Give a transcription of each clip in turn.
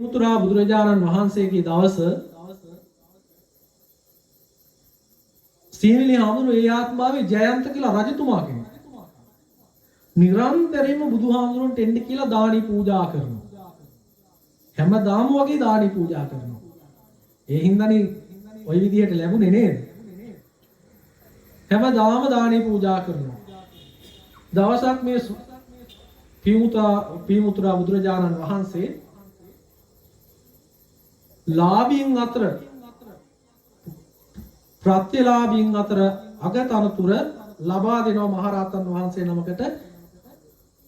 පියුමුතුරා බුදුරජාණන් වහන්සේගේ දවස සීවිලි හාමුදුරුවෝ ඒ ආත්මාවේ ජයන්ත කියලා රජතුමා කෙනෙක්. නිරන්තරයෙන්ම බුදුහාමුදුරන්ට එන්න කියලා දානි පූජා කරනවා. හැමදාම වගේ දානි පූජා කරනවා. ඒ හින්දානේ ওই විදිහට ලැබුණේ නේද? හැමදාම දානි පූජා කරනවා. දවසක් මේ පියුමුතුරා බුදුරජාණන් වහන්සේ ලාභීන් අතර ප්‍රත්‍යලාභීන් අතර අගතනතුර ලබා දෙනවා මහරහතන් වහන්සේ නමකට.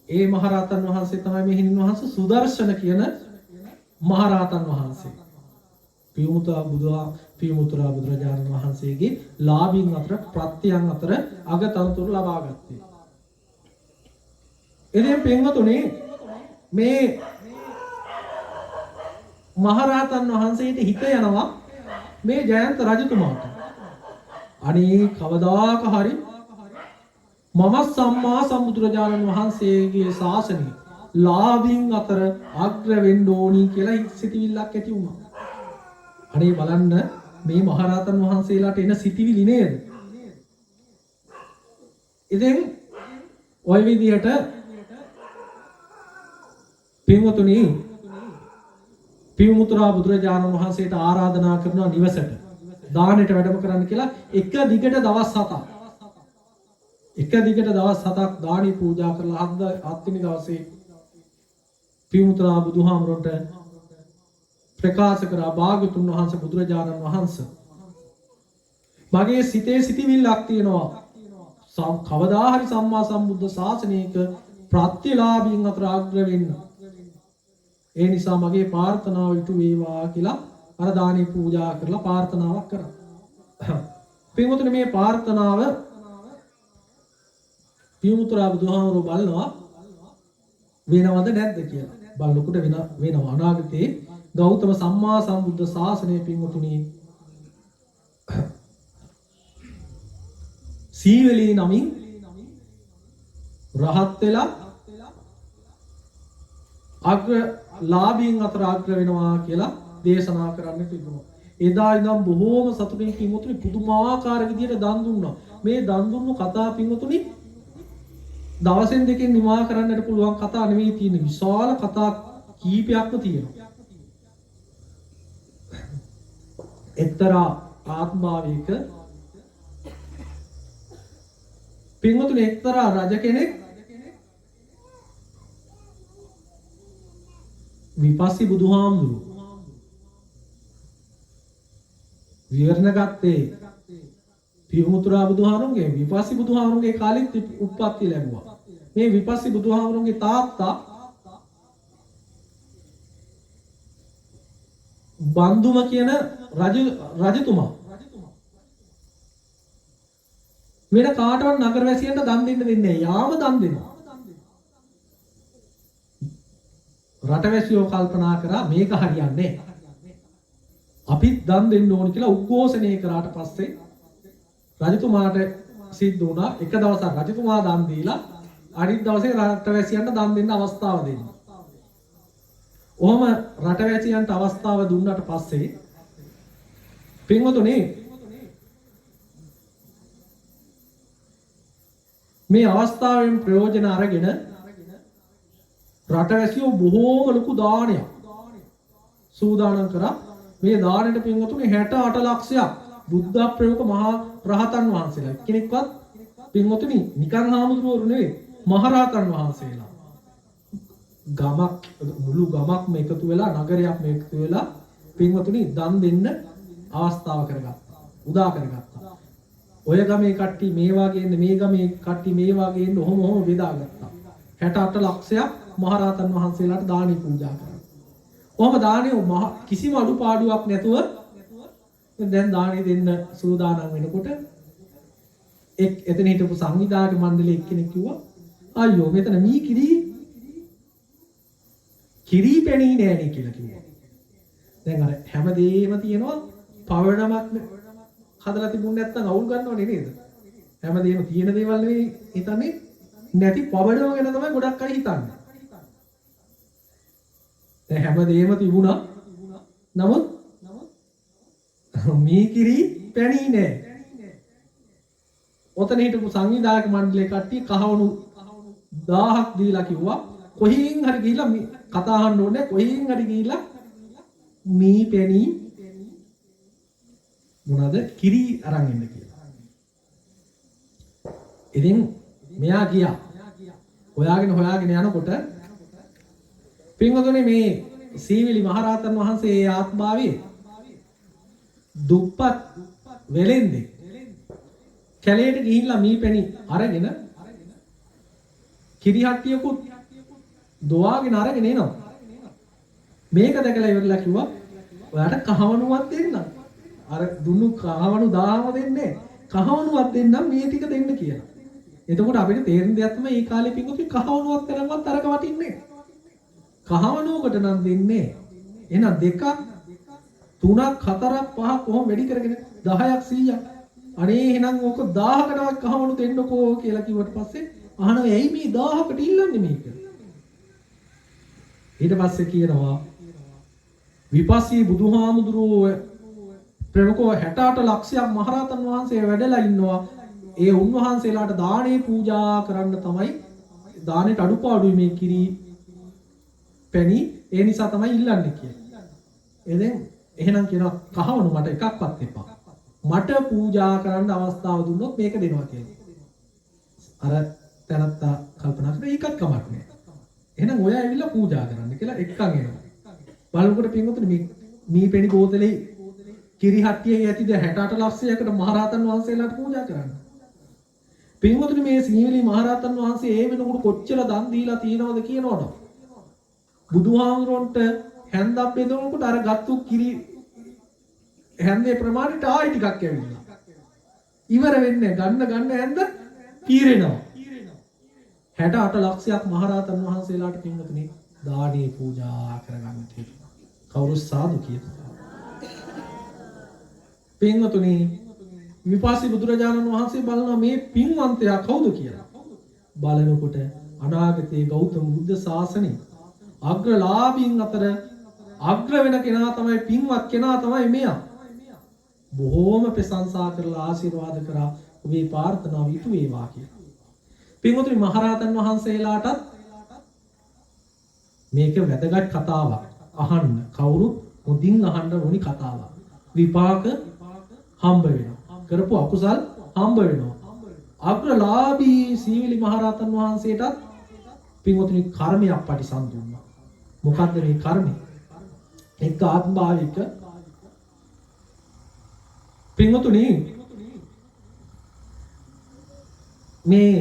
ඒ මහරහතන් වහන්සේ තමයි මේ හිමින් වහන්සේ සුදර්ශන කියන මහරහතන් වහන්සේ. පියුමුතුරා බුදුරජාණන් වහන්සේගේ ලාභීන් අතර ප්‍රත්‍යයන් අතර අගතනතුර ලබා ගත්තේ. එදින පින්වතුනි මේ මහරහතන් වහන්සේට හිත යනවා මේ ජයන්ත රජතුමාට. අනේ කවදාක හරි මම සම්මා සම්බුදුරජාණන් වහන්සේගේ ශාසනය ලාභීන් අතර අග්‍ර වෙන්න ඕනි කියලා සිතිවිල්ලක් ඇති වුණා. අනේ බලන්න මේ මහරහතන් වහන්සේලාට එන සිතිවිලි නේද? ඉතින් ওই විදිහට පින්වතුනි පියුමුතුරා බුදුරජාණන් වහන්සේට ආරාධනා කරනවා නිවසට දානෙට වැඩම කරන්න කියලා. එක දිගට දවස් 7ක් දානි පූජා කරලා 7 වෙනි දවසේ පියුමුතුරා බුදුහාමරට ප්‍රකාශ කරා භාග්‍යතුන් වහන්සේ බුදුරජාණන් වහන්සේ මගේ සිතේ සිටිවිල්ලක් තියෙනවා. කවදා හරි සම්මා සම්බුද්ධ ශාසනයක ප්‍රත්‍යලාභීන් අතර අග්‍ර වෙන්න. ඒ නිසා මගේ ප්‍රාර්ථනාව ඉටු වේවා කියලා අර දානි පූජා කරලා ප්‍රාර්ථනාවක් කරා. පින්වතුනි මේ ප්‍රාර්ථනාව පියුමුතුරා බුදුහාමුදුරුවෝ බලනවා වෙනවද නැද්ද කියලා. බලනකොට වෙනවා. අනාගතේ ගෞතම සම්මා සම්බුද්ධ ශාසනය පින්වතුනි සීවලී නමින් රහත් වෙලා අග්‍ර ලාභීන් අතර අග්‍ර වෙනවා කියලා දේශනා කරන්න තිබුණා. එදා ඉඳන් බොහෝම සතුටින් පින්වතුනි පුදුමාකාර විදියට දන් දුන්නා. මේ දන් දුන්නු කතා පින්වතුනි දවසෙන් දෙකෙන් නිමා කරන්නට පුළුවන් කතා නෙවෙයි තියෙන්නේ. විශාල කතා කීපයක්ම තියෙනවා. එක්තරා ආත්මාවයක පින්වතුනි එක්තරා රජ කෙනෙක් විපස්සී බුදුහාමුදුරුවෝ විවරණ ගත්තේ පියුමුතුරා බුදුහාමුදුරුවෝගේ විපස්සී බුදුහාමුදුරුවෝගේ කාලෙත් උත්පත්ති ලැබුවා. මේ විපස්සී බුදුහාමුදුරුවෝගේ තාත්තා බන්දුම කියන රජතුමා වෙන කාටවත් නගරවැසියන්ට දන් දෙන්න දෙන්නේ නැහැ. යාම දන් දෙනවා. රටවැසියෝ කල්පනා කරා මේක හරියන්නේ නැහැ. අපිත් දන් දෙන්න ඕන කියලා උද්ඝෝෂණය කරාට පස්සේ රජතුමාට සිද්ධ වුණා එක දවසක් රජතුමා දන් දීලා අනිත් දවසේ රටවැසියන්ට දන් දෙන්න අවස්ථාව දෙන්න. ඔහොම රටවැසියන්ට අවස්ථාව දුන්නාට පස්සේ පින්වතුනි මේ අවස්ථාවෙන් ප්‍රයෝජන අරගෙන රටවැසියෝ බොහෝම ලොකු දානයක් සූදානම් කරා. මේ දානෙට පින්වතුනි 68 ලක්ෂයක් බුද්ධ ප්‍රමුඛ මහා රහතන් වහන්සේලා. කෙනෙක්වත් පින්වතුනි නිකන් හාමුදුරුවෝ නෙවෙයි මහරහතන් වහන්සේලා. මුළු ගමක්ම එකතු වෙලා නගරයක්ම එකතු වෙලා පින්වතුනි දන් දෙන්න අවස්ථාව කරගත්තා. උදා කරගත්තා. ඔය ගමේ කට්ටිය මේ වාගේ ඉන්න මේ ගමේ කට්ටිය මේ වාගේ ඉන්න ඔහොම බෙදාගත්තා. 68 ලක්ෂයක් මහරහතන් වහන්සේලාට දානි පූජා කරා. කොහොම දානේ කිසිම අඩුපාඩුවක් නැතුව දැන් දානි දෙන්න සූදානම් වෙනකොට එතන හිටපු සංවිධායක මණ්ඩලයේ එක්කෙනෙක් කිව්වා අයියෝ මෙතන මී කිරි පැණි නෑනේ කියලා කිව්වා. දැන් අර හැමදේම තියෙනවා පවණමක් හදලා තිබුණ නැත්නම් අවුල් ගන්නවනේ නේද? හැමදේම තියෙන දේවල් නෙවෙයි හිතන්නේ නැති පවණම ගැන තමයි ගොඩක් අය හිතන්නේ. දැන් හැමදේම තිබුණා නමුත් මේ කිරි පැණි නෑ. ඔතන හිටපු සංවිධායක මණ්ඩලයේ කට්ටිය කහවණු 1000ක් දීලා කිව්වා කොහෙන් හරි ගිහිල්ලා කතා අහන්න ඕනේ කොහෙන් හරි ගිහිල්ලා මේ පැණි මොනවාද කිරි අරන් එන්න කියලා. ඉතින් මෙයා ගියා. හොයාගෙන යනකොට පින්වතුනි මේ සීවිලි මහරහතන් වහන්සේ ඒ ආත්මාවේ දුප්පත් වෙලෙන්දේ කැලේට ගිහිල්ලා මේ පැණි අරගෙන කිරි හට්ටියකුත් දොවාගෙන අරගෙන එනවා. මේක දැකලා ඉවරලා කිව්වා ඔයාට කහවණුවක් දෙන්නම්. අර දුන්නු කහවණු 1000ම දෙන්නේ. කහවණුවක් දෙන්නම් මේ ටික දෙන්න කියලා. එතකොට අපිට තේරෙන දෙයක් තමයි මේ කාලේ පින්වතුනි කහවණුවක් තරම්වත් අරක වටින්නේ. කහවණුවකට නම් දෙන්නේ. එහෙනම් 2ක් 3ක් 4ක් 5ක් කොහොම වැඩි කරගෙන 10ක් 100ක්. අනේ එහෙනම් ඕක 1000කටවත් කහවණු දෙන්නකෝ කියලා කිව්වට පස්සේ අහනවා ඇයි මේ 1000කට ඉල්ලන්නේ මේක? ඊට පස්සේ කියනවා විපස්සී බුදුහාමුදුරුවෝ ප්‍රමුඛව 68 ලක්ෂයක් මහරහතන් වහන්සේ වැඩලා ඉන්නවා. ඒ උන්වහන්සේලාට දානේ පූජා කරන්න තමයි දානෙට අඩුපාඩුයි මේ කිරි පැණි ඒ නිසා තමයි ඉල්ලන්නේ කියලා. එහෙනම් කියනවා කහවණු මට එකක්වත් එපා. මට පූජා කරන්න අවස්ථාව දුන්නොත් මේක දෙනවා කියලා. අර තනත්තා කල්පනා කරලා ඒකත් කමක් නෑ. එහෙනම් ඔය ඇවිල්ලා පූජා කරන්න කියලා එක්කන් එනවා. බලනකොට පින්වතුනි මේ පැණි බෝතලේ කිරි හට්ටියේ ඇතිද 68 ලක්ෂයකට මහරහතන් වහන්සේලාට පූජා කරන්න. පින්වතුනි මේ සීවිලි මහරහතන් වහන්සේ ඒ වෙනකොට කොච්චර දන් දීලා තියෙනවද කියනවද? බුදුහාමුදුරන්ට හැන්දක් බෙදනකොට අර ගත්තු කිරි හැන්දේ ප්‍රමාණයට ආයි ටිකක් ඇවිල්ලා. ඉවර වෙන්නේ ගන්න හැන්ද පීරෙනවා. 68 ලක්ෂයක් මහරහතන් වහන්සේලාට පින්වතුනි දානේ පූජා කරගන්න තියෙනවා. කවුරු සාදු කියනවා. පින්වතුනි විපස්සී බුදුරජාණන් වහන්සේ බලනවා මේ පින්වන්තයා කවුද කියලා. බලනකොට අනාගතයේ ගෞතම බුද්ධ ශාසනයේ අග්‍රලාභීන් අතර අග්‍ර වෙන කෙනා තමයි පින්වත් කෙනා තමයි මෙයා. බොහෝම ප්‍රශංසා කරලා ආශිර්වාද කරා ඔබේ ප්‍රාර්ථනාව ඉටු වේවා කියලා. පින්වතුනි මහරහතන් වහන්සේලාටත් මේක වැදගත් කතාවක්. අහන්න කවුරුත් හොඳින් අහන්න ඕනි කතාවක්. විපාක හම්බ වෙනවා. කරපු අකුසල් හම්බ වෙනවා. අග්‍රලාභී සීවිලි මහරහතන් වහන්සේටත් පින්වතුනි කර්මයක් පරිසම් දුන්නා. මොකද්ද මේ කර්මය? එක් ආත්මභාවික පින්වතුනි මේ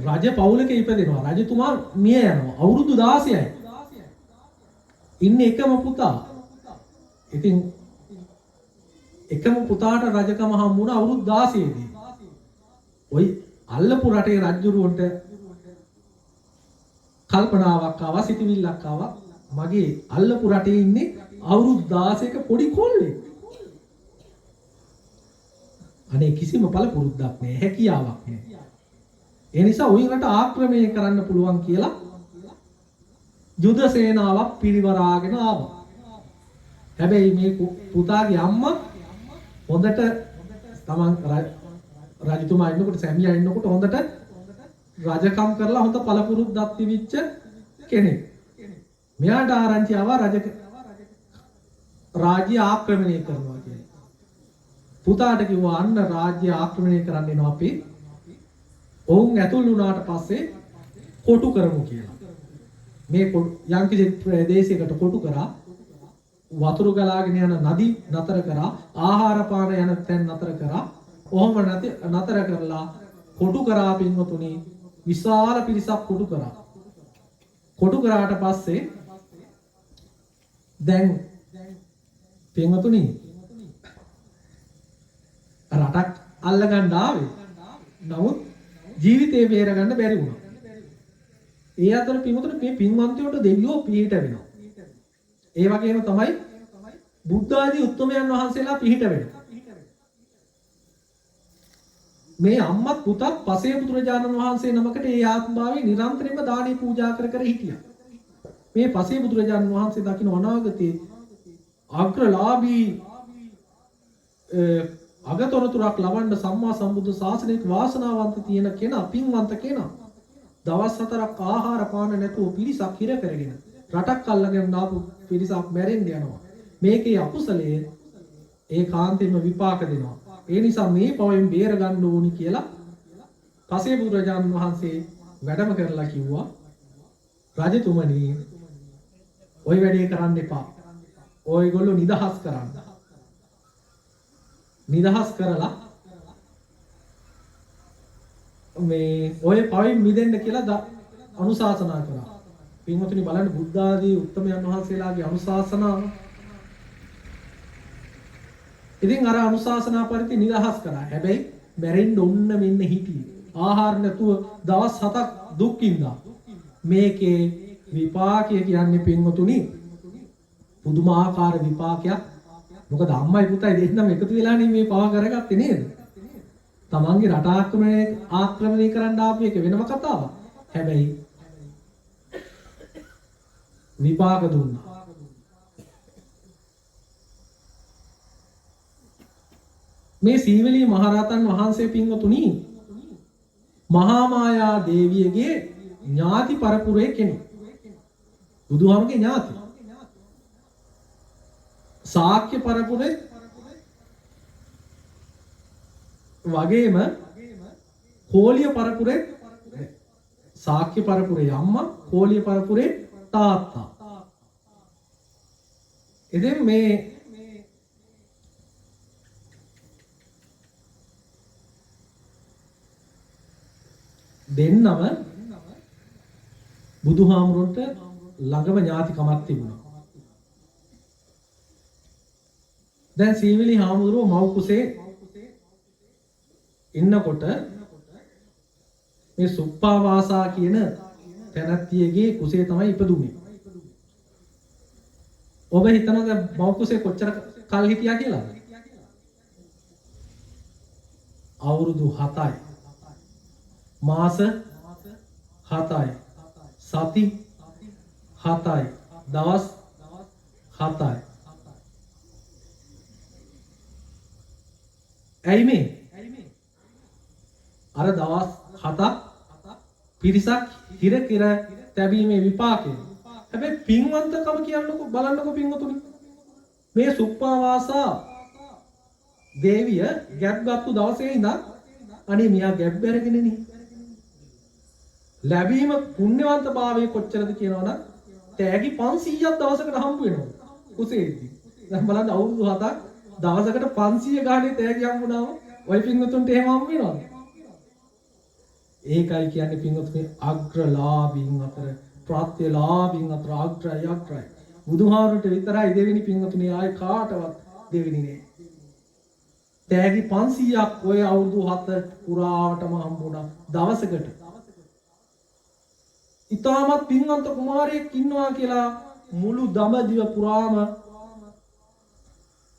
රජ පවුලක ඉපදෙනවා. රජතුමා මිය යනවා. අවුරුදු 16යි. ඉන්නේ එකම පුතා. ඉතින් එකම පුතාට රජකම හම්බුණා අවුරුදු 16 දී. ওই අල්ලපු රටේ රජුරුවන්ට කල්පනාවක් ආවා, සිතවිල්ලක් ආවා. මගේ අල්ලපු රටේ ඉන්නේ අවුරුදු 16ක පොඩි කොල්ලෙක්. අනේ කිසිම පළපුරුද්දක් නැහැ, හැකියාවක් නැහැ. ඒ නිසා ওই රට ආක්‍රමණය කරන්න පුළුවන් කියලා යුද සේනාවක් පිරිවරාගෙන ආවා. හැබැයි මේ පුතාගේ අම්මා හොඳට තමන් රජතුමා ඉන්නකොට සැමියා ඉන්නකොට හොඳට රජකම් කරලා හොඳ පළපුරුද්දක් තිබිච්ච කෙනෙක්. මෙයාට ආරංචි ආවා රාජ්‍ය ආක්‍රමණය කරනවා කියලා. පුතාට කිව්වා අන්න රාජ්‍ය ආක්‍රමණය කරන්න එනවා අපි. ඔවුන් ඇතුල් වුණාට පස්සේ කොටු කරමු කියලා. මේ යම්කිසි ප්‍රදේශයකට කොටු කරා වතුර ගලාගෙන යන නදි නතර කරා ආහාර පාන යන තැන් නතර කරා ඔහොම නතර කරලා කොටු කරා පින්වතුනි විශාල පිරිසක් කොටු කරාට පස්සේ දැන් පින්වතුනි රටක් අල්ලගන්න ආවේ. නමුත් ජීවිතේ බේරගන්න බැරි වුණා. ඒ අතර පින්වතුනි මේ පින්වන්තයෝට දෙවියෝ පිහිට වෙනවා. ඒ වගේම තමයි බුද්ධ ආදී උත්තමයන් වහන්සේලා පිහිට වෙනවා. මේ අම්මත් පුතත් පසේ බුදුරජාණන් වහන්සේ නමකට ඒ ආත්මාවේ නිරන්තරයෙන්ම දානේ පූජා කර හිටියා. මේ පසේ බුදුරජාණන් වහන්සේ දකින්න අනාගතේ අග්‍රලාභී අගතොරතුරක් ලබන්න සම්මා සම්බුද්ධ ශාසනයක වාසනාවන්ත තියෙන කෙනා, පින්වන්ත කෙනා දවස් 4ක් ආහාර පාන නැතුව පිරිසක් හිර කරගෙන රටක් අල්ලගෙන ආපු පිරිසක් මැරෙන්න යනවා. මේකේ අකුසලයේ ඒකාන්තයෙන්ම විපාක දෙනවා. ඒ නිසා මේ පවෙන් බේර ගන්න ඕනි කියලා පසේ බුදුරජාණන් වහන්සේ වැඩම කරලා කිව්වා, රජතුමනි ඔය වැඩේ කරන්න එපා. ඔයගොල්ලෝ නිදහස් කරන්න. නිදහස් කරලා මේ ඔය පවෙන් මිදෙන්න කියලා අනුශාසනා කරා. පින්වතුනි බලන්න බුද්ධ ආදී උත්තමයන් වහන්සේලාගේ අනුශාසනාව. ඉතින් අර අනුශාසනා පරිදි නිදහස් කරා. හැබැයි මැරෙන්න ඔන්න මෙන්න හිටියේ. ආහාර නැතුව දවස් 7ක් දුක් විඳා. මේකේ විපාකය කියන්නේ පින්වතුනි පුදුමාකාර විපාකයක්. මොකද අම්මයි පුතයි දෙන්නම එකතු වෙලානේ මේ පව කරගත්තේ නේද? තමන්ගේ රට ආක්‍රමණය කරන්න ආපු එක වෙනම කතාවක්. හැබැයි විපාක දුන්නා. මේ සීවලී මහරහතන් වහන්සේ පින්වතුනි මහා මායා දේවියගේ ඥාති පරපුරේ කෙනෙක්. බුදුහාමුදුරගේ ඥාති. ශාක්‍ය පරපුරේ වගේම කෝලිය පරපුරේ ශාක්‍ය පරපුරේ අම්මා, කෝලිය පරපුරේ තාත්තා. ඉතින් මේ දෙන්නම බුදුහාමුදුරන්ට ළඟම ඥාතිකමක් තිබුණා. දැන් සීවලි හාමුදුරුවෝ මව් කුසේ ඉන්නකොට මේ සුප්පාවාසා කියන තැනැත්තියගේ කුසේ තමයි ඉපදුනේ. ඔබ හිතනවද මව් කුසේ කොච්චර කල් හිටියා කියලා? අවුරුදු 7යි. මාස 7යි. සති 7යි. දවස් 7යි. ඇයි මේ? අර දවස් 7ක් පිරිසක් හිර කෙර තැබීමේ විපාකය. හැබැයි පින්වන්තකම කියන්නකො බලන්නකො පින්වතුනි. මේ සුප්පාවාසා දේවිය ගැබ් ගත්තු දවසේ ඉඳන් අනේ මියා ගැබ් බැරගෙනනේ. ලැබීම පුණ්‍යවන්තභාවය කොච්චරද කියනවනම් තෑගි 500ක් දවසකට හම්බ වෙනවා කුසේදී. දැන් බලන්න අවුරුදු 7ක් දවසකට 500 ගානේ තෑගි හම්බුනාම ඔය පින්වතුන්ට එහෙම හම්බ වෙනවද? ඒකයි කියන්නේ පින්වතුනි අග්‍රලාභීන් අතර ප්‍රත්‍යලාභීන් අතර අග්‍රයි. බුදුහාරට විතරයි දෙවෙනි පින්වතුනි, ආයේ කාටවත් දෙවෙනි නේ. තෑගි 500ක් ඔය අවුරුදු 7 පුරාවටම හම්බුණා දවසකට. ඊටමත් පින්වන්ත කුමාරයෙක් ඉන්නවා කියලා මුළු දඹදිව පුරාම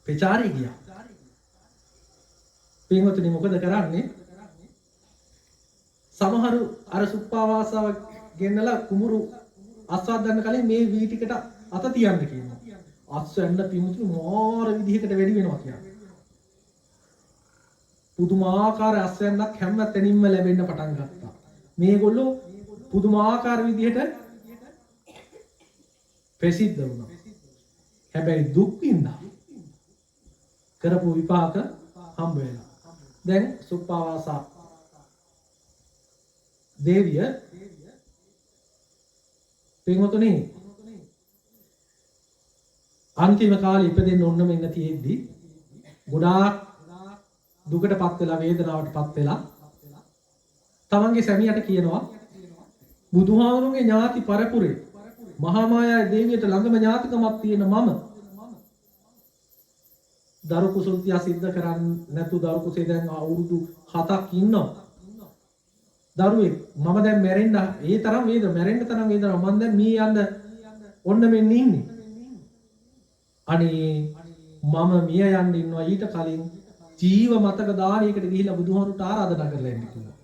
ප්‍රචාරය ගියා. පින්වතුනි මොකද කරන්නේ? සමහරු අර සුප්පාවාසාව ගෙන්නලා කුඹුරු අස්වද්දන්න කලින් මේ වී ටිකට අත තියන්න කියනවා. අස්වැන්න පින්වතුනි මාර විදිහකට වැඩි වෙනවා කියන්නේ. පුදුමාකාර අස්වැන්නක් හැම තැනින්ම ලැබෙන්න පටන් ගත්තා. මේගොල්ලෝ පුදුමාකාර විදිහට ප්‍රසිද්ධ වුණා. හැබැයි දුක් විඳා කරපු විපාක හම්බ වෙනවා. දැන් සුප්පාවාසා දේවිය පින්වතුනි අන්තිම කාලේ ඉපදෙන්න ඕන මෙන්න තියෙද්දි ගොඩාක් දුකටපත් වෙලා වේදනාවටපත් වෙලා තමන්ගේ සැමියාට කියනවා බුදුහාමුදුරන්ගේ ඥාති පරපුරේ මහා මායා දේවියට ළඟම ඥාතිකමක් තියෙන මම දරු කුසල්තිය සිද්ධ කරන්නේ නැතු දරු කුසේ දැන් අවුරුදු 7ක් ඉන්නවා. දරුවෙක් මම දැන් මැරෙන්න ඒ තරම් මැරෙන්න තරම් වේදනාව මම දැන් මේ යන්න ඔන්න මෙන්න ඉන්නේ. අනේ මම මිය යන්න ඉන්නවා ඊට කලින් ජීව මතක දානයකට ගිහිල්ලා බුදුහාමුදුරට ආරාධනා කරලා එන්න කිව්වා.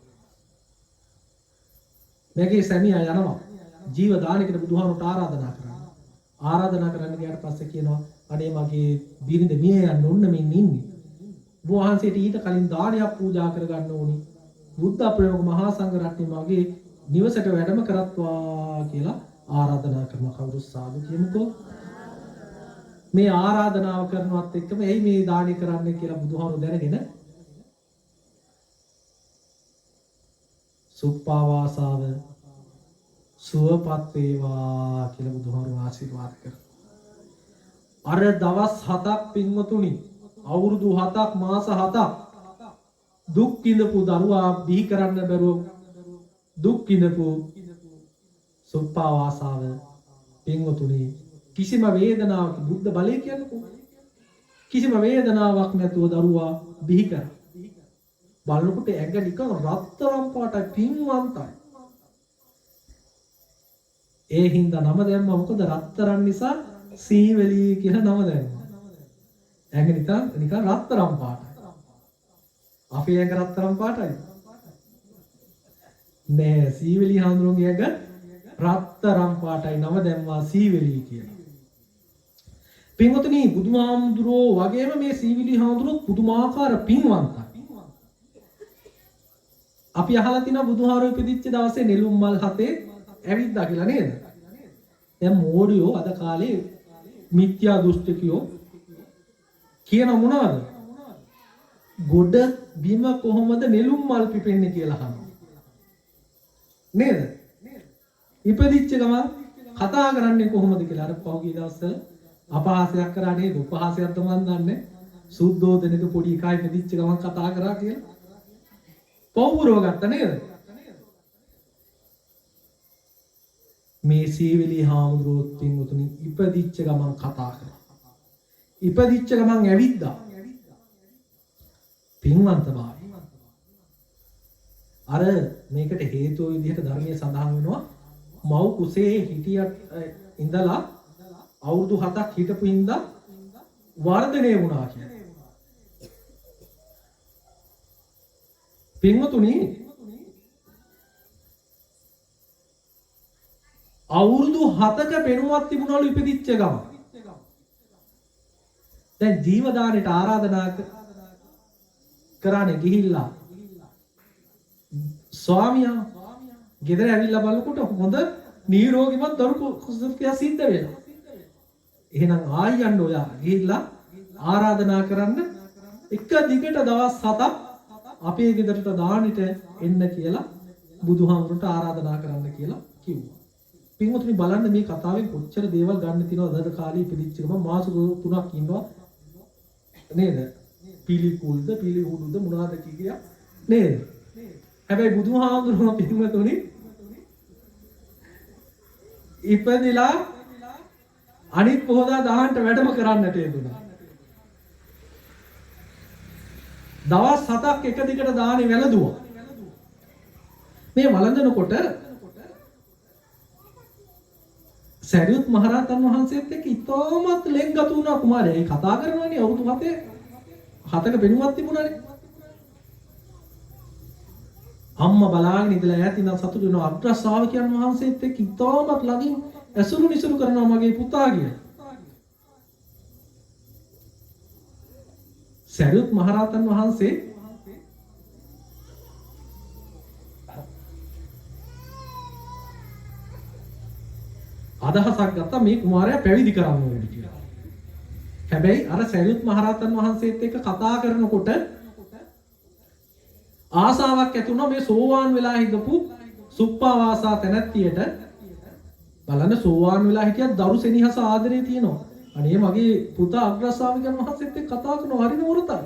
මගේ සැමියා යනවා ජීව දානයකට බුදුහාමුදුරට ආරාධනා කරන්න. ආරාධනා කරන්න ගියාට පස්සේ කියනවා අනේ මගේ බිරිඳ මිය යන්න ඕන මෙන්න ඉන්නේ. වහන්සේට ඊට කලින් දානයක් පූජා කරගන්න ඕනි. බුද්ධ ප්‍රයෝග මහා සංඝ රත්නය මගේ නිවසට වැඩම කරත්වා කියලා ආරාධනා කරන කවුරු සාදු කියමුකෝ. මේ ආරාධනාව කරනවත් එක්කම එයි මේ දානි කරන්න කියලා බුදුහාමුදුරු දැනගෙන සුප්පාවාසාව සුවපත් වේවා කියලා බුදුහාමුදුරු ආශිර්වාද කරා. අර දවස් 7ක් පින්වතුනි අවුරුදු 7ක් මාස 7ක් දුක් විඳපු දරුවා බිහි කරන්න බැරුව දුක් විඳපු සුප්පාවාසාව පින්වතුනි කිසිම වේදනාවක් බුද්ධ බලය කියන්නේ කිසිම වේදනාවක් නැතුව දරුවා බිහි කරා. බලනකොට ඇඟ නිකන් රත්තරන් පාටයි පින්වන්තයි. ඒ හින්දා නම දැම්මා මොකද රත්තරන් නිසා සීවලී කියලා නම දැම්මා. ඇඟ නිකන් රත්තරන් පාටයි. අපේ ඇඟ රත්තරන් පාටයි. නෑ සීවලී හඳුරුගේ ඇඟ රත්තරන් පාටයි නම දැම්මා සීවලී කියලා. පින්වතුනි බුදුහාමුදුරෝ වගේම මේ සීවලී හඳුරුත් පුදුමාකාර පින්වන්තයි. අපි අහලා තිනවා බුදුහාරෝ ඉපදිච්ච දවසේ නෙළුම් මල් 7 ඇවිද්දා කියලා නේද? දැන් මෝඩියෝ අද කාලේ මිත්‍යා දෘෂ්ටිකයෝ කියන මොනවද? ගොඩ බිම කොහොමද නෙළුම් මල් පිපෙන්නේ කියලා අහනවා. නේද? ඉපදිච්ච ගමන් කතා කරන්නේ කොහොමද කියලා අර පහුගිය දවස්වල අපහාසයක් කරා නේද? උපහාසයක්ද මන් දන්නේ. සුද්ධෝදනක පොඩි එකා ඉපදිච්ච ගමන් කතා කරා කියලා. පවුරව ගත්ත නේද? මේ සීවලී හාමුදුරුවෝ පින්වතුනි ඉපදිච්ච ගමන් කතා කරා. ඉපදිච්ච ගමන් ඇවිද්දා. පින්වන්ත භාවය. අර මේකට හේතුව විදිහට ධර්මයේ සඳහන් වෙනවා මව් කුසේ හිටියට ඉඳලා අවුරුදු 7ක් හිටපු ඉඳලා වර්ධනය වුණා කියලා. පින්වතුනි අවුරුදු 7ක පෙනුමක් තිබුණලු ඉපදිච්ච ගම. දැන් ජීවදානෙට ආරාධනා කරානේ ගිහිල්ලා ස්වාමියා ගෙදර ඇවිල්ලා බලනකොට හොඳ නිරෝගීමත් දරු කුසලයක් සිද්ධ වෙනවා. එහෙනම් ආයන්න ඔයා ගිහිල්ලා ආරාධනා කරන්න එක දිගට දවස් 7ක් අපේ ගෙදරට දානෙට එන්න කියලා බුදුහාමුදුරට ආරාධනා කරන්න කියලා කිව්වා. පින්වතුනි බලන්න මේ කතාවෙන් කොච්චර දේවල් ගන්න තියෙනවද අද කාලේ ඉපදිච්ච ගම මාස 3ක් ඉන්නවා නේද? පිළිකුල්ද පිළිහුඩුද මොනවාද කිය නේද? හැබැයි බුදුහාමුදුරුවෝ පින්වතුනි ඉපදිලා අනිත් පොහොදා දහන්ට වැඩම කරන්නට යෙදුණා. දවස් 7ක් එක දිගට දානේ වැළඳුවා. මේ වළඳනකොට සරියුත් මහරහතන් වහන්සේත් එක්ක ඉතාමත් ලෙන්ගතු වුණා කුමාරයා. ඒ කතා කරනවානේ අවුරුදු 7ක පෙනුමක් තිබුණානේ. අම්මා බලාගෙන ඉඳලා ඈත ඉඳන් සතුටු වෙනවා. අග්‍ර ශ්‍රාවකයන් වහන්සේත් එක්ක ඉතාමත් ළඟින් ඇසුරු නිසුරු කරනවා මගේ පුතා කියලා. සරියුත් මහරහතන් වහන්සේ අදහසක් ගත්තා මේ කුමාරයා පැවිදි කරන්න ඕනේ කියලා. හැබැයි අර සරියුත් මහරහතන් වහන්සේත් එක්ක කතා කරනකොට ආසාවක් ඇති වුණා මේ සෝවාන් වෙලා හිටපු සුප්පාවාසා තැනැත්තියට. බලන්න සෝවාන් වෙලා හිටියත් දරු සෙනෙහස ආදරේ තියෙනවා. අනේ මගේ පුතා අග්‍රශ්‍රාවකයන් වහන්සේත් එක්ක කතා කරනවා හරින වරතයි.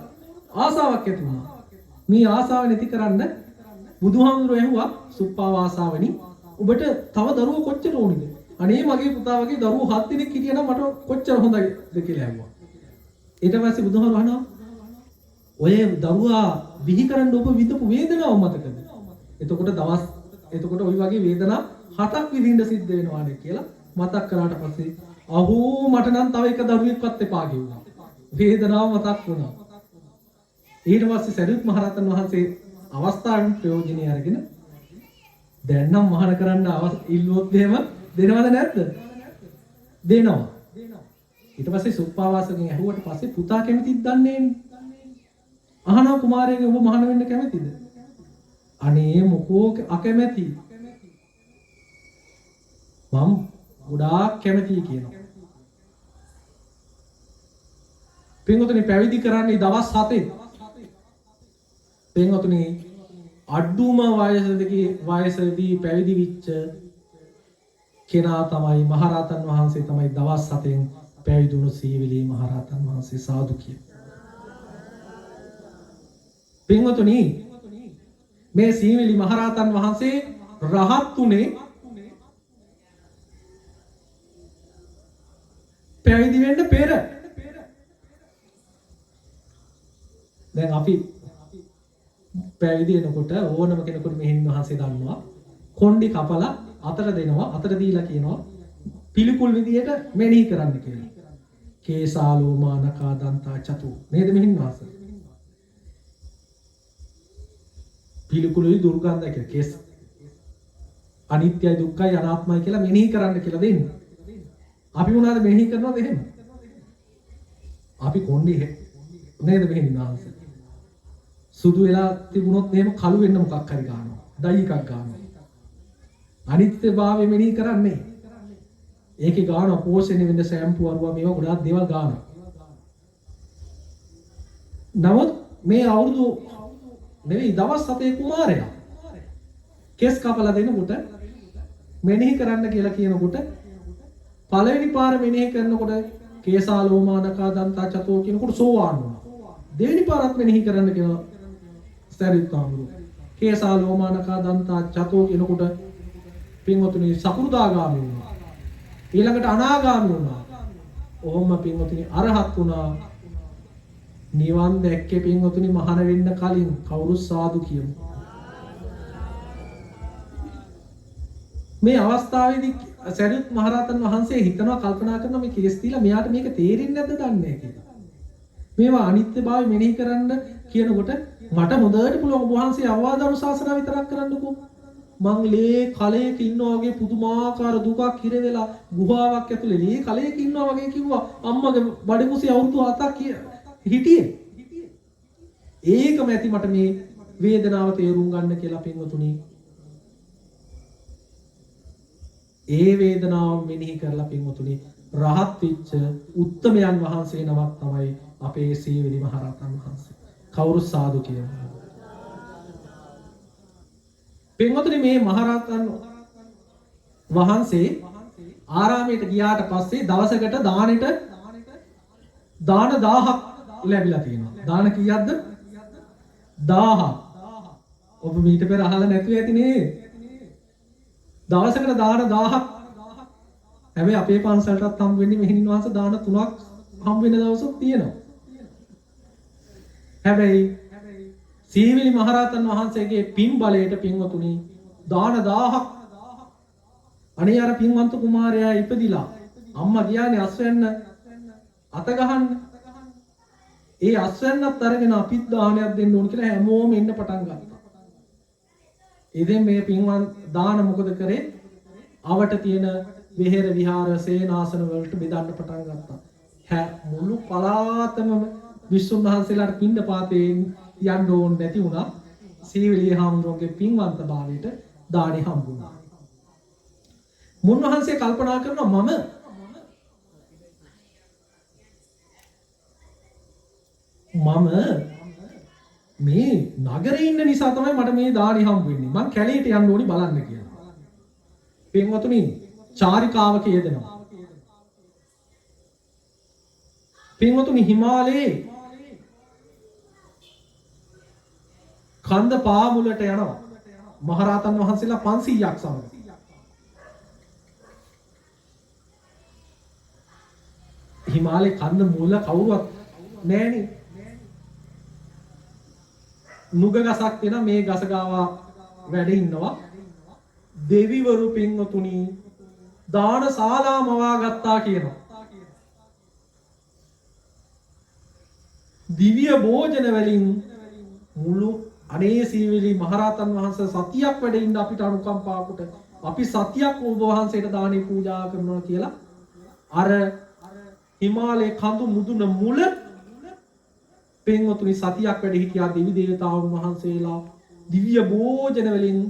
ආසාවක් ඇති වුණා. මේ ආසාව නැති කරන්න බුදුහාමුදුරුවෝ ඇහුවා සුප්පාවාසාවනි ඔබට තව දරුවෝ කොච්චර ඕනිද? අනේ මගේ පුතා වගේ දරුවෝ 7 දෙනෙක් හිටියනම් මට කොච්චර හොඳයිද කියලා ඇහුවා. ඊට පස්සේ බුදුහාමුදුරුවෝ අහනවා ඔය දරුවා බිහි කරන්න ඔබ විඳපු වේදනාව මතකද? එතකොට ওই වගේ වේදනා 7ක් විඳින්න සිද්ධ වෙනවානේ කියලා මතක් කරාට පස්සේ අහෝ මට නම් තව එක දරුවෙක්වත් එපා කිව්වා. වේදනාව මතක් වුණා. ඊට පස්සේ සරියුත් මහරහතන් වහන්සේ අවස්ථාවෙන් ප්‍රයෝජනෙ අරගෙන දැන් නම් මහාන කරන්න ඉල්ලුවොත් එහෙම දෙනවද නැද්ද? දෙනවා. ඊට පස්සේ සුප්පාවාසගෙන් ඇහුවට පස්සේ පුතා කැමතිද දන්නේ නැහැ. අහනවා කුමාරයාගේ ඔබ මහාන වෙන්න කැමතිද? අනේ මොකෝ අකමැති. මම ගොඩාක් කැමතියි කියනවා. පින්වතුනි පැවිදි කරන්නේ දවස් 7. පින්වතුනි අඩුම වයසදී පැවිදි වෙච්ච කෙනා තමයි මහරහතන් වහන්සේ තමයි දවස් 7න් පැවිදි වුණු සීවිලි මහරහතන් වහන්සේ සාදු කියන. පින්වතුනි මේ සීවිලි මහරහතන් වහන්සේ රහත් උනේ පැවිදි වෙන්න පෙර. දැන් අපි පැවිදි වෙනකොට ඕනම කෙනෙකුට මෙහෙණින් වහන්සේ දන්නවා කොණ්ඩි කපලා අතට දෙනවා අතට දීලා කියනවා පිළිකුල් විදියට මෙනෙහි කරන්න කියලා. කේසාලෝමා නකා දන්තා චතු නේද මෙහෙණින් වහන්සේ? පිළිකුලයි දුර්ගන්ධය කියලා කේස් අනිත්‍යයි දුක්ඛයි අනාත්මයි කියලා මෙනෙහි කරන්න කියලා දෙන්නේ. අපි මොනවාද මෙනෙහි කරනවද එහෙම? අපි කොණ්ඩි නේද මෙහෙණින් වහන්සේ? සුදු වෙලා තිබුණොත් එහෙම කළු වෙන්න මොකක් හරි ගන්නවා. දයි එකක් ගන්නවා. අනිත්‍යභාවය මෙනෙහි කරන්නේ. ඒකේ ගාන පෝෂණය වෙන්න ෂැම්පු අරුවා මේවා ගොඩාක් දේවල් ගන්නවා. නමුත් මේ අවුරුදු නෙවෙයි දවස් 7 කුමාරයා කෙස් කපලා දෙනකොට මෙනෙහි කරන්න කියලා කියනකොට පළවෙනි පාර මෙනෙහි කරනකොට කේසාලෝමානකා දන්තා චතෝ කියනකොට සෝවාන් වුණා. දෙවෙනි පාරත් මෙනෙහි කරන්න කියලා සරිත්තාමුරු කේසාලෝමානකා දන්තා චතෝ කියනකොට පින්වතුනි සකු르දාගාමී වුණා. ඊළඟට අනාගාමී වුණා. ඔහොම පින්වතුනි අරහත් වුණා. නිවන් දැක්කේ පින්වතුනි මහාන වෙන්න කලින් කවුරු සාදු කියමු. මේ අවස්ථාවේදී සරියුත් මහරහතන් වහන්සේ හිතනවා කල්පනා කරනවා මේ කේස් දීලා මෙයාට මේක තේරෙන්නේ නැද්ද දන්නේ නැහැ කියලා. මේවා අනිත්‍යභාවය මෙනෙහි කරන්න කියනකොට මට හොඳට පුළුවන් ඔබ වහන්සේ අවවාද අනුශාසනා විතරක් කරන්නකෝ. මං ලේ කලයක ඉන්නා වගේ පුදුමාකාර දුකක් හිර වෙලා ගුහාවක් ඇතුලේ ලේ කලයක ඉන්නා වගේ කිව්වා. අම්මගේ බඩකුසේ අවුරුදු 7ක් හිටියේ. ඒකම ඇති මට මේ වේදනාව තේරුම් ගන්න කියලා පින්වතුනි. ඒ වේදනාව මෙනෙහි කරලා පින්වතුනි රහත් වෙච්ච උත්තමයන් වහන්සේ නමක් තමයි අපේ සීවිලි මහරහතන් වහන්සේ. කවුරු සාදු කියනවා. පින්වතුනි මේ මහරහතන් වහන්සේ ආරාමයට ගියාට පස්සේ දවසකට දානෙට දාන 1000ක් ලැබිලා තියෙනවා. දාන කීයක්ද? 1000ක්. ඔබ මීට පෙර අහලා නැතුව ඇතිනේ. දවසකට දාන 1000ක්. හැබැයි අපේ පන්සලටත් හම් වෙන්නේ මෙහෙණින් වහන්සේ දාන 3ක් හම් වෙන දවසක් තියෙනවා. හැබැයි සීවිලි මහරහතන් වහන්සේගේ පින් බලයට පින්වතුනි දාන 1000ක්. අනේ අර පින්වන්ත කුමාරයා ඉපදිලා අම්මා ගියානේ අස්වැන්න අත ගහන්න. ඒ අස්වැන්නත් අරගෙන අපිත් දානයක් දෙන්න ඕන කියලා හැමෝම එන්න පටන් ගත්තා. ඉතින් මේ පින්වන් දාන මොකද කරේ? අවට තියෙන විහෙර විහාර සේනාසන වලට බෙදන්න පටන් ගත්තා. මුළු පළාතම විසුණු වහන්සේලාට පින්ඩ පාතේ යන්න ඕන නැති වුණා. සීවිලි හාමුදුරුවෝගේ පින්වන්ත භාවයට දානි හම්බුණා. මුන්වහන්සේ කල්පනා කරනවා මම මේ නගරේ ඉන්න නිසා තමයි මට මේ දානි හම්බ වෙන්නේ. මං කැලේට යන්න ඕනි බලන්න කියලා. පින්වතුනි චාරිකාවක යෙදෙනවා. පින්වතුනි හිමාලයේ කන්ද පාමුලට යනවා. මහරහතන් වහන්සේලා 500ක් සමග. හිමාලයේ කන්ද මූල කවුරුවත් නැහැනේ. නුග ගසක් වෙන මේ ගස ගාවා වැඩ ඉන්නවා. දෙවිවරු පින්වතුනි දාන ශාලා මවා ගත්තා කියනවා. දිව්‍ය භෝජන වලින් මුළු අනේ සීවිලි මහරහතන් වහන්සේ සතියක් වැඩ ඉන්න අපිට අනුකම්පාවකට අපි සතියක් ඔබ වහන්සේට දානේ පූජා කරනවා කියලා අර හිමාලයේ කඳු මුදුන මුල පින්වතුනි සතියක් වැඩ හිටියා දෙවි දේවතාවුන් වහන්සේලා දිව්‍ය භෝජන වලින්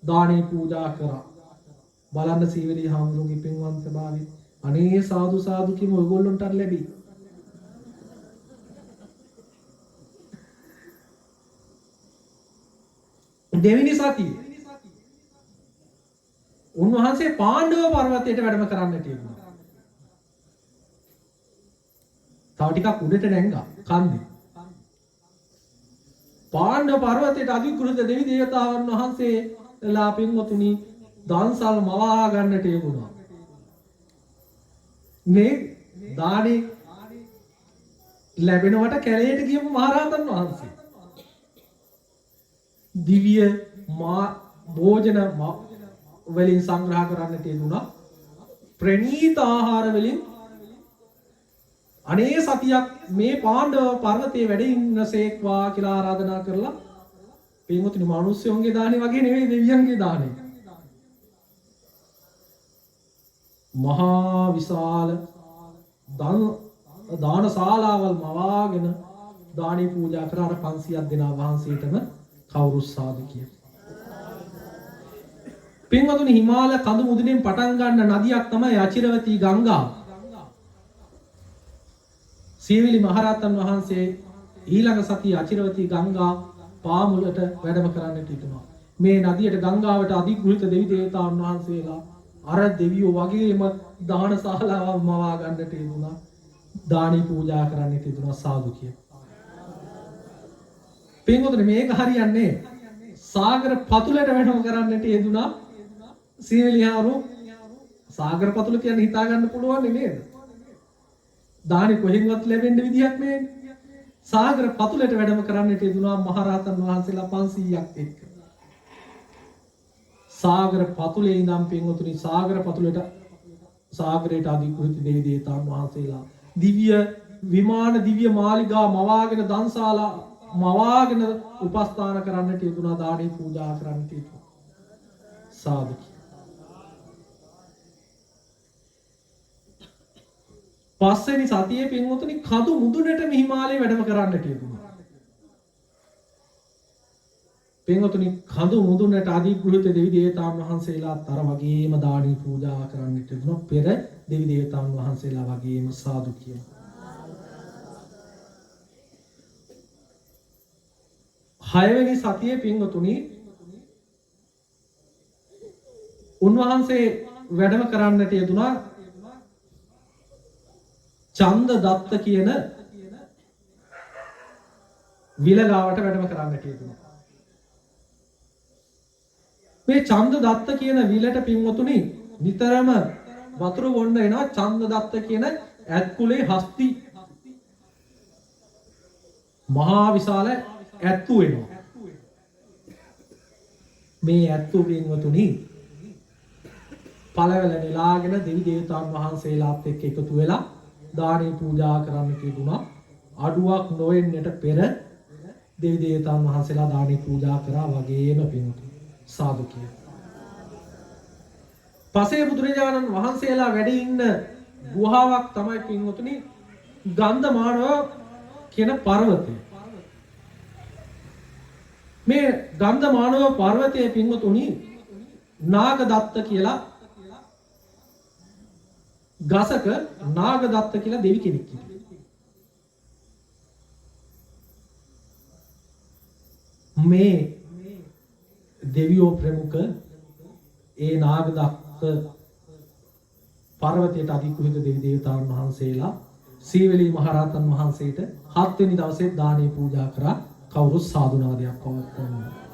දානේ පූජා කරා. බලන්න සීවලී හාමුදුරුවෝගේ පින්වත් ස්වභාවය. අනේ සාදු සාදු කිම ඔයගොල්ලන්ට ලැබි. දෙවිනි සතිය උන්වහන්සේ පාණ්ඩව පර්වතයට වැඩම කරන්නට යෙදුණා. තව ටිකක් උඩට නැංගා කන්දේ. පාණ්ඩව පර්වතයට අධිකෘත දෙවි දේවතාවුන් වහන්සේලා පින්වතුනි දන්සල් මවා ගන්නට යෙදුණා. මේ දානේ ලැබෙනවට කැලේට ගියපු මහරහතන් වහන්සේ දිව්‍ය භෝජන වලින් සංග්‍රහ කරන්නට යෙදුණා. ප්‍රණීත ආහාර වලින් අනේ සතියක් මේ පාණ්ඩව පර්වතයේ වැඩ ඉන්නසේක්වා කියලා ආරාධනා කරලා පින්වතුනි මිනිස්සුන්ගේ දානේ වගේ නෙවෙයි දෙවියන්ගේ දානේ. මහා විශාල දානශාලාවල් මවාගෙන දානේ පූජා කර අර 500ක් දෙනා වහන්සේටම කවුරු සාදු කියන. පින්වතුනි හිමාල කඳු මුදුනින් පටන් ගන්න නදියක් තමයි අචිරවතී ගංගා. සීවිලි මහරහතන් වහන්සේ ඊළඟ සතියේ අචිරවතී ගංගා පාමුලට වැඩම කරන්නට යුතුයනවා. මේ නදියට ගංගාවට අධිග්‍රහිත දෙවි දේවතාවුන් වහන්සේලා අර දෙවියෝ වගේම දානශාලාවක් මවා ගන්නට යෙදුණා. දානි පූජා කරන්නට යෙදුණා සාදු කිය. පින්වතුනි මේක හරියන්නේ සාගර පතුලට වැඩම කරන්නට යෙදුණා. සීවලිහාරු සාගර පතුල කියන්නේ හිතා ගන්න පුළුවන් නේද? දානි කොහෙන්වත් ලැබෙන්න විදියක් නෑ. සාගර පතුලට වැඩම කරන්නට යෙදුණා මහරහතන් වහන්සේලා 500ක් එක්ක. සාගර පතුලේ ඉඳන් පින්වතුනි සාගර පතුලට සාගරයට අධිකෘත දෙවි දේවතාවුන් වහන්සේලා දිව්‍ය විමාන දිව්‍ය මාලිගා මවාගෙන දන්ශාලා මවාගෙන උපස්ථාන කරන්නට යෙදුණා. දානේ පූජා කරන්නට යෙදුණා. සාදු. පස්වෙනි සතියේ පින්වතුනි කඳු මුදුනට හිමාලයේ වැඩම කරන්නට යෙදුණා. පින්වතුනි කඳු මුදුනට අධිග්‍රහිත දෙවි දේවතාවුන් වහන්සේලාත් අර වගේම දානි පූජා කරන්නට යෙදුණා. පෙර දෙවි දේවතාවුන් වහන්සේලා වගේම සාදු කියන. හයවෙනි සතියේ පින්වතුනි උන්වහන්සේ වැඩම කරන්නට යෙදුණා චන්ද දත්ත කියන විලගාවට වැඩම කරන්නට යෙදුණා. මේ චන්ද දත්ත කියන විලට පින්වතුනි නිතරම වතුර බොන්න එනවා. චන්ද දත්ත කියන ඇත්කුලේ හස්ති මහා විශාල ඇත්තු වෙනවා. මේ ඇත්තු පින්වතුනි පළවැල නෙලාගෙන දෙවි දේවතාවුන් වහන්සේලාත් එක්ක එකතු වෙලා දානේ පූජා කරන්න කියුණා. අඩුවක් නොවෙන්නට පෙර දෙවි දේවතාවුන් වහන්සේලා දානේ පූජා කරා වගේම පින්වතුනි සාදු කිය. පසේ බුදුරජාණන් වහන්සේලා වැඩ ඉන්න ගුහාවක් තමයි පින්වතුනි ගන්ධමානව කියන පර්වතය. මේ ගන්ධමානව පර්වතයේ පින්වතුනි නාගදත්ත කියලා ගසක නාගදත්ත කියලා දෙවි කෙනෙක් හිටියා. මේ දෙවියෝ ප්‍රමුඛ ඒ නාගදත්ත පර්වතයට අධිකෘත දෙවි දේවතාවුන් වහන්සේලා සීවලී මහරහතන් වහන්සේට 7 වෙනි දවසේ දානේ පූජා කරා. කවුරු සාදුනාදයක් පවත්වනවා.